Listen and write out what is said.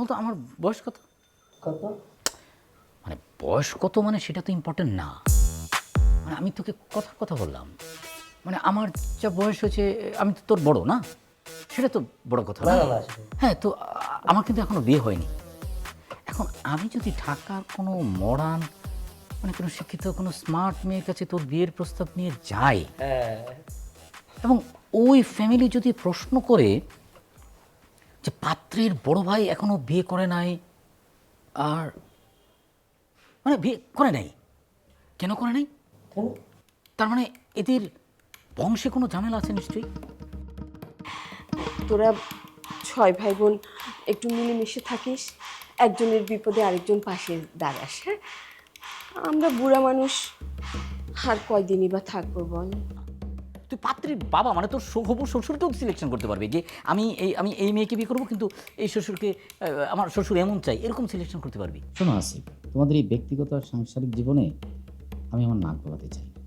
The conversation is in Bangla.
বলতো আমার বয়স কত? কত? মানে বয়স কত মানে সেটা তো ইম্পর্টেন্ট না। মানে আমি তোকে কথার কথা বললাম। মানে আমার যা বয়স হয়েছে, আমি তো তোর বড় না, সেটা তো বড় কথা না না। না না আসলে হ্যাঁ, তো আমার কিন্তু এখনো বিয়ে হয়নি। এখন আমি যদি ঢাকার কোনো মডার্ন, মানে কোনো শিক্ষিত, কোনো স্মার্ট মেয়ের কাছে তোর বিয়ের প্রস্তাব নিয়ে যাই, হ্যাঁ এবং ওই ফ্যামিলি যদি প্রশ্ন করে যে পাত্রের বড় ভাই এখনো বিয়ে করে নাই, আর মানে বিয়ে করে নাই, কেন করে নাই? কেন? তার মানে এদের বংশে কোনো ঝামেলা আছে নিশ্চয়ই। তোরা 6 ভাই বোন একটু মিলেমিশে থাকিস, একজনের বিপদে আরেকজন পাশে দাঁড়াস। হ্যাঁ, আমরা বুড়া মানুষ আর কয়দিনই বা থাকবো বল। তুই পাত্রীর বাবা, মানে তোর হবু শ্বশুরকেও সিলেকশন করতে পারবি যে আমি এই মেয়েকে বিয়ে করবো, কিন্তু এই শ্বশুরকে আমার শ্বশুর এমন চাই, এরকম সিলেকশন করতে পারবি। শোনো আসিফ, তোমাদের এই ব্যক্তিগত আর সাংসারিক জীবনে আমি আমার নাক গলাতে চাই না।